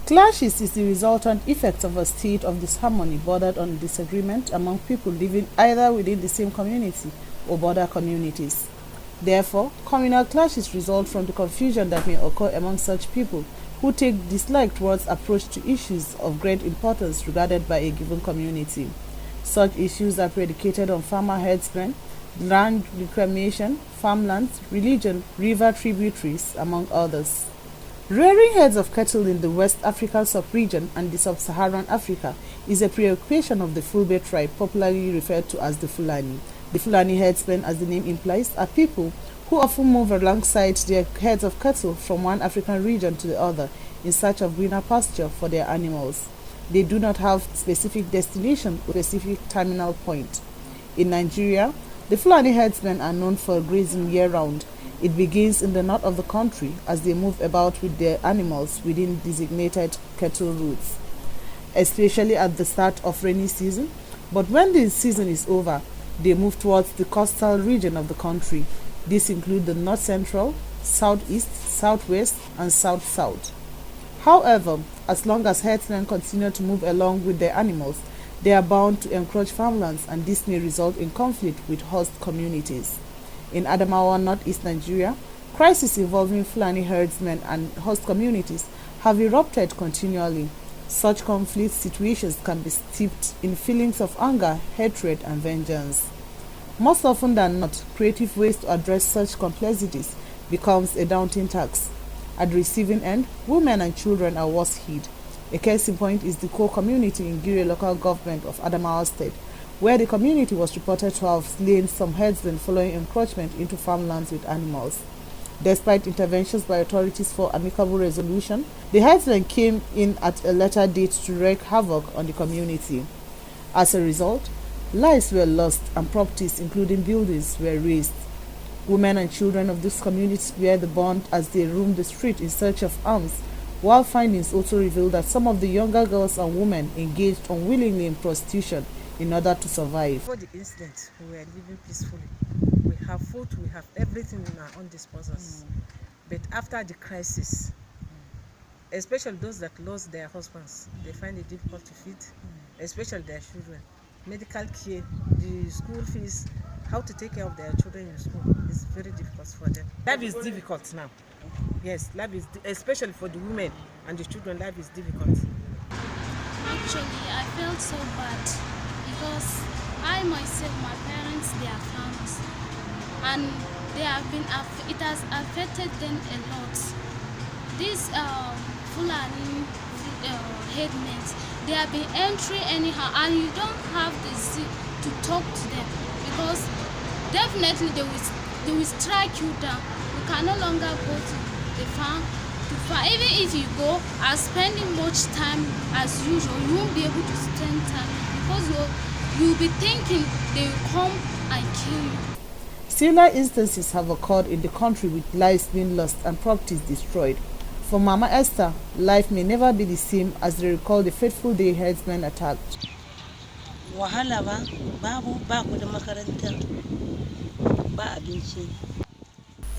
Clashes is the resultant effect of a state of disharmony bordered on disagreement among people living either within the same community or border communities. Therefore, communal clashes result from the confusion that may occur among such people who take dislike towards approach to issues of great importance regarded by a given community. Such issues are predicated on farmer herdsmen, land reclamation, farmlands, religion, river tributaries, among others. Rearing herds of cattle in the West African sub-region and the Sub-Saharan Africa is a preoccupation of the Fulbe tribe, popularly referred to as the Fulani. The Fulani herdsmen, as the name implies, are people who often move alongside their herds of cattle from one African region to the other in search of greener pasture for their animals. They do not have specific destination or specific terminal point. In Nigeria, the Fulani herdsmen are known for grazing year-round. It begins in the north of the country as they move about with their animals within designated cattle routes, especially at the start of rainy season. But when the season is over, they move towards the coastal region of the country. These include the north central, southeast, southwest, and south-south. However, as long as herdsmen continue to move along with their animals, they are bound to encroach farmlands, and this may result in conflict with host communities. In Adamawa, northeast Nigeria, crises involving Fulani herdsmen and host communities have erupted continually. Such conflict situations can be steeped in feelings of anger, hatred, and vengeance. Most often than not, creative ways to address such complexities becomes a daunting task. At the receiving end, women and children are worst hit. A case in point is the core community in Gire local government of Adamawa State, where the community was reported to have slain some herdsmen following encroachment into farmlands with animals. Despite interventions by authorities for amicable resolution, the herdsmen came in at a later date to wreak havoc on the community. As a result, lives were lost and properties, including buildings, were razed. Women and children of this community bear the brunt as they roam the street in search of arms, while findings also reveal that some of the younger girls and women engaged unwillingly in prostitution in order to survive. Before the incident, we were living peacefully. We have food, we have everything in our own disposals. But after the crisis, especially those that lost their husbands, they find it difficult to feed, especially their children. Medical care, the school fees, how to take care of their children in school is very difficult for them. Life is difficult now. Yes, life is, especially for the women and the children, life is difficult. Actually, I felt so bad because I myself, my parents, they are farmers, and they have been, it has affected them a lot. These Fulani headmen, they have been entering anyhow, and you don't have the zeal to talk to them because definitely they will strike you down. You can no longer go to the farm to farm. Even if you go and spending much time as usual, you won't be able to spend time because you'll be thinking they will come and kill you. Similar instances have occurred in the country with lives being lost and properties destroyed. For Mama Esther, life may never be the same as they recall the fateful day herdsmen attacked.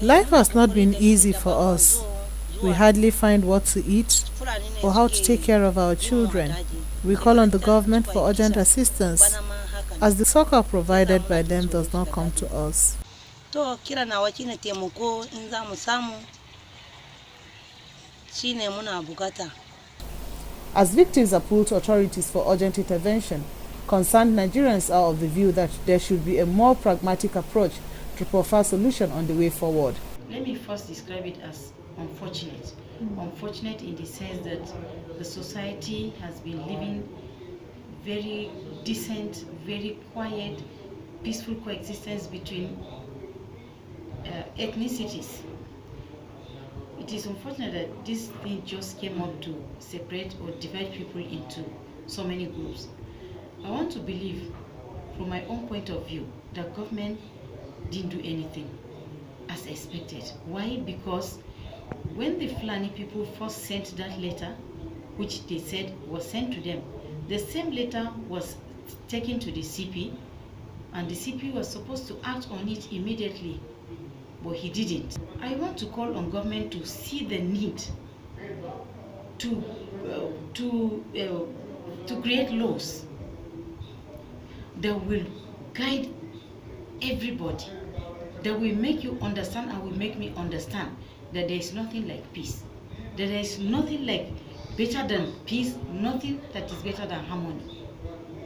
Life has not been easy for us. We hardly find what to eat or how to take care of our children. We call on the government for urgent assistance, as the succor provided by them does not come to us. As victims appeal to authorities for urgent intervention, concerned Nigerians are of the view that there should be a more pragmatic approach to prefer solution on the way forward. Let me first describe it as unfortunate. Unfortunate in the sense that the society has been living very decent, very quiet, peaceful coexistence between ethnicities. It is unfortunate that this thing just came up to separate or divide people into so many groups. I want to believe, from my own point of view, that government didn't do anything as expected. Why? Because when the Fulani people first sent that letter, which they said was sent to them, the same letter was taken to the CP, and the CP was supposed to act on it immediately, but he didn't. I want to call on government to see the need to create laws that will guide everybody, that will make you understand and will make me understand that there is nothing like peace, that there is nothing like better than peace, nothing that is better than harmony.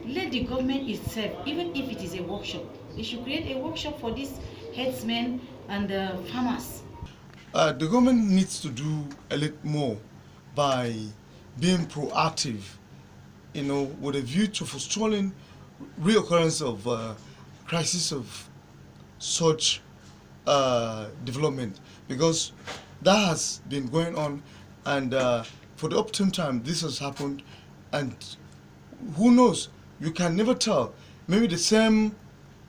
Let the government itself, even if it is a workshop, they should create a workshop for these headsmen and the farmers. The government needs to do a little more by being proactive, with a view to forestalling reoccurrence of crisis of such development, because that has been going on, and for the optimum time this has happened, and who knows, you can never tell, maybe the same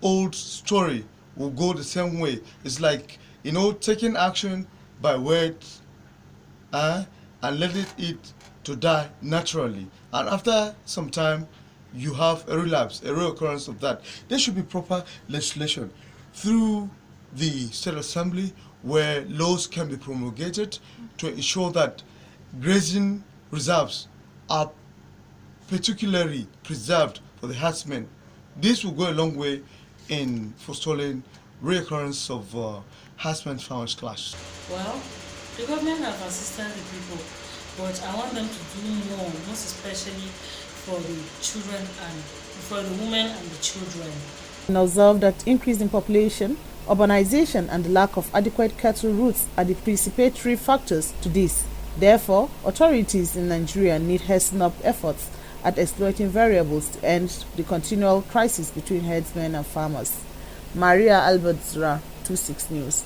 old story will go the same way. It's like, taking action by words, and letting it to die naturally, and after some time you have a relapse, a reoccurrence of that. There should be proper legislation through the state assembly where laws can be promulgated to ensure that grazing reserves are particularly preserved for the herdsmen. This will go a long way in forestalling reoccurrence of herdsmen farmers clash. Well, the government have assisted the people, but I want them to do more, most especially for the children and for the women and the children. And observed that increase in population, urbanization, and the lack of adequate cattle routes are the precipitory factors to this. Therefore, authorities in Nigeria need hasten up efforts at exploiting variables to end the continual crisis between herdsmen and farmers. Maria Albert Zirra, 26 News.